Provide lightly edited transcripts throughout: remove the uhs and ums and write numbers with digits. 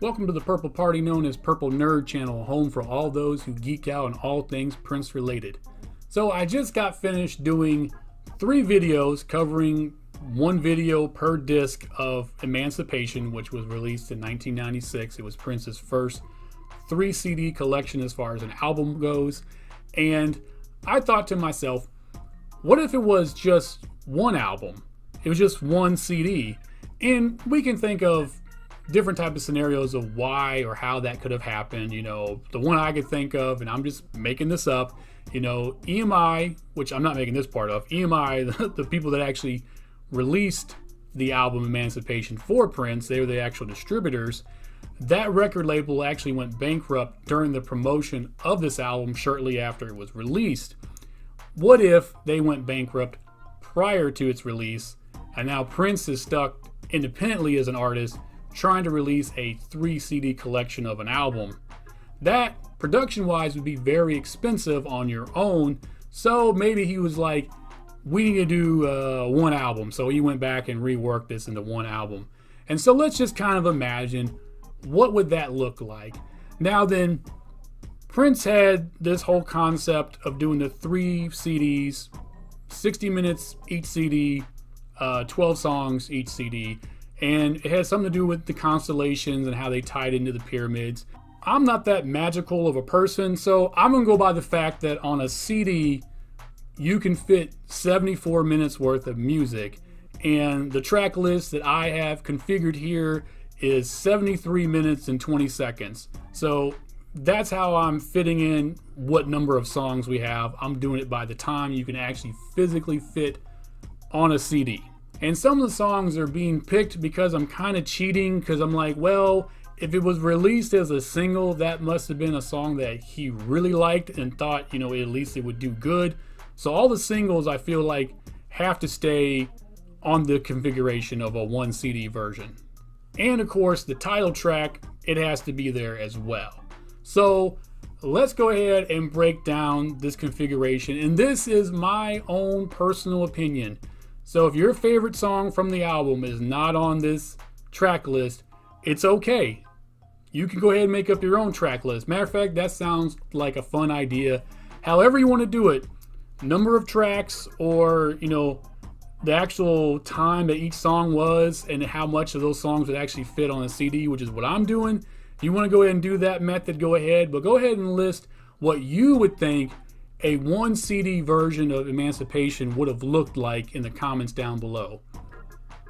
Welcome to the Purple Party, known as Purple Nerd Channel, home for all those who geek out on all things Prince related. So I just got finished doing 3 videos covering 1 video per disc of Emancipation, which was released in 1996. It was Prince's first 3 CD collection as far as an album goes. And I thought to myself, what if it was just one album? It was just 1 CD. And we can think of different type of scenarios of why or how that could have happened. You know, the one I could think of, and I'm just making this up, EMI, which I'm not making this part of, EMI, the people that actually released the album Emancipation for Prince, they were the actual distributors. That record label actually went bankrupt during the promotion of this album shortly after it was released. What if they went bankrupt prior to its release, and now Prince is stuck independently as an artist trying to release a 3 CD collection of an album? That, production wise, would be very expensive on your own. So maybe he was like, we need to do 1 album. So he went back and reworked this into 1 album. And so let's just kind of imagine, what would that look like? Now then, Prince had this whole concept of doing the 3 CDs, 60 minutes each CD, 12 songs each CD. And it has something to do with the constellations and how they tied into the pyramids. I'm not that magical of a person, so I'm going to go by the fact that on a CD, you can fit 74 minutes worth of music. And the track list that I have configured here is 73 minutes and 20 seconds. So that's how I'm fitting in what number of songs we have. I'm doing it by the time you can actually physically fit on a CD. And some of the songs are being picked because I'm kind of cheating, because I'm like, well, if it was released as a single, that must have been a song that he really liked and thought, at least it would do good. So all the singles, I feel like, have to stay on the configuration of a 1 CD version. And of course, the title track, it has to be there as well. So let's go ahead and break down this configuration. And this is my own personal opinion. So if your favorite song from the album is not on this track list, it's okay. You can go ahead and make up your own track list. Matter of fact, that sounds like a fun idea. However you want to do it, number of tracks, or the actual time that each song was and how much of those songs would actually fit on a CD, which is what I'm doing. If you want to go ahead and do that method, go ahead. But go ahead and list what you would think a 1 CD version of Emancipation would have looked like in the comments down below.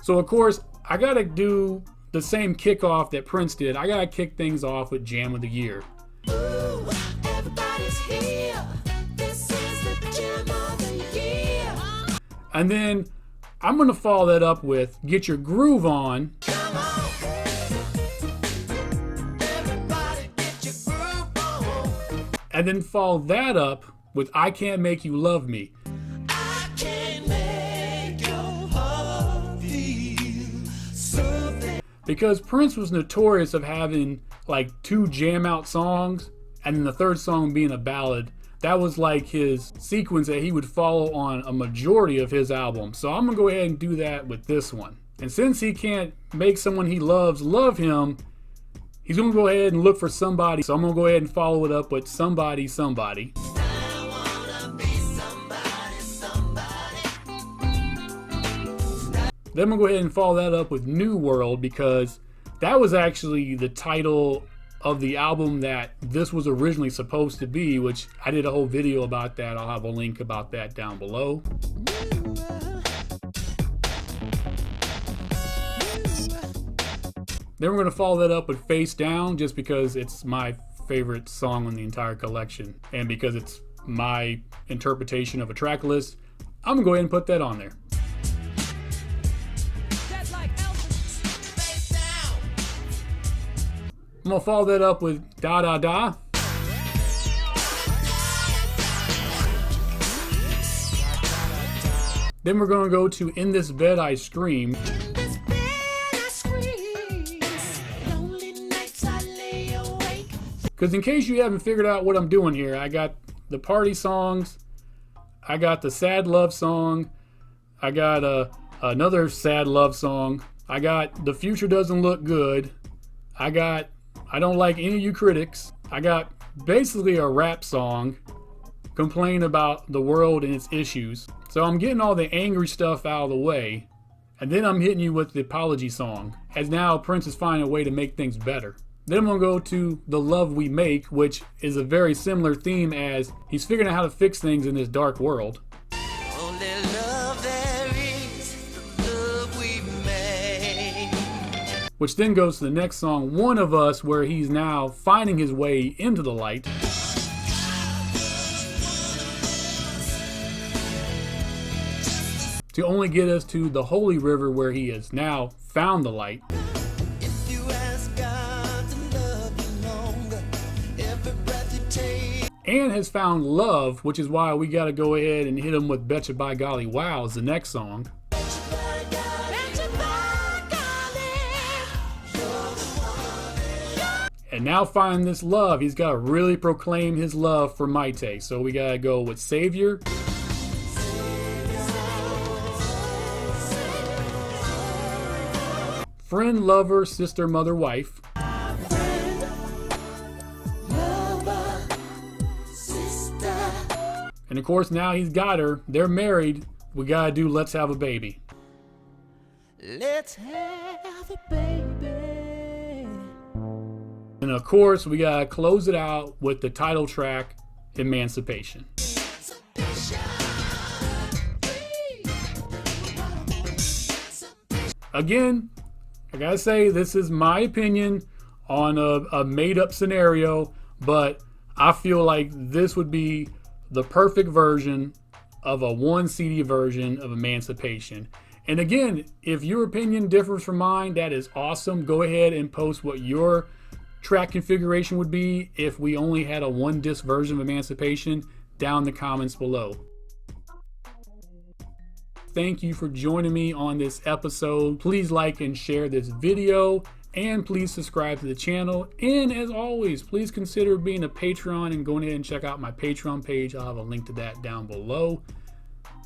So of course, I gotta do the same kickoff that Prince did. I gotta kick things off with Jam of the Year. Ooh, everybody's here. This is the Jam of the Year. And then I'm gonna follow that up with Get Your Groove On. Come on. Everybody get your groove on. And then follow that up with I Can't Make You Love Me. I can make your heart feel something. Because Prince was notorious of having like 2 jam out songs and then the 3rd song being a ballad. That was like his sequence that he would follow on a majority of his albums. So I'm gonna go ahead and do that with this one. And since he can't make someone he loves love him, he's gonna go ahead and look for somebody. So I'm gonna go ahead and follow it up with Somebody Somebody. Then we'll go ahead and follow that up with New World, because that was actually the title of the album that this was originally supposed to be, which I did a whole video about that. I'll have a link about that down below. Then we're going to follow that up with Face Down, just because it's my favorite song on the entire collection. And because it's my interpretation of a track list, I'm going to go ahead and put that on there. I'm going to follow that up with Da Da Da. Then we're going to go to In This Bed I Scream. In this bed I scream. Lonely nights I lay awake. Because in case you haven't figured out what I'm doing here, I got the party songs, I got the sad love song, I got another sad love song, I got The Future Doesn't Look Good, I got I don't like any of you critics. I got basically a rap song complaining about the world and its issues. So I'm getting all the angry stuff out of the way, and then I'm hitting you with the apology song, as now Prince is finding a way to make things better. Then I'm going to go to The Love We Make, which is a very similar theme, as he's figuring out how to fix things in this dark world. Only love there is, the love we make. Which then goes to the next song, One of Us, where he's now finding his way into the light. To only get us to the Holy River, where he has now found the light. If you ask God to love you longer, every breath you take. And has found love, which is why we got to go ahead and hit him with Betcha by Golly Wow is the next song. And now finding this love, he's got to really proclaim his love for Maite. So we got to go with Savior. Friend, lover, sister, mother, wife. And of course, now he's got her. They're married. We got to do Let's Have a Baby. Let's have a baby. And of course, we got to close it out with the title track, Emancipation. Again, I gotta say, this is my opinion on a made-up scenario, but I feel like this would be the perfect version of a 1 CD version of Emancipation. And again, if your opinion differs from mine, that is awesome. Go ahead and post what your track configuration would be if we only had a 1 disc version of Emancipation down in the comments below. Thank you for joining me on this episode. Please like and share this video, and please subscribe to the channel. And as always, please consider being a Patreon and going ahead and check out my Patreon page. I'll have a link to that down below.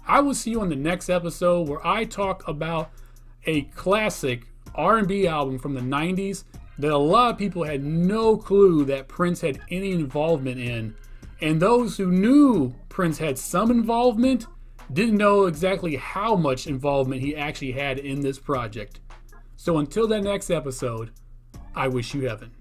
I will see you on the next episode, where I talk about a classic R&B album from the 90s that a lot of people had no clue that Prince had any involvement in. And those who knew Prince had some involvement didn't know exactly how much involvement he actually had in this project. So until that next episode, I wish you heaven.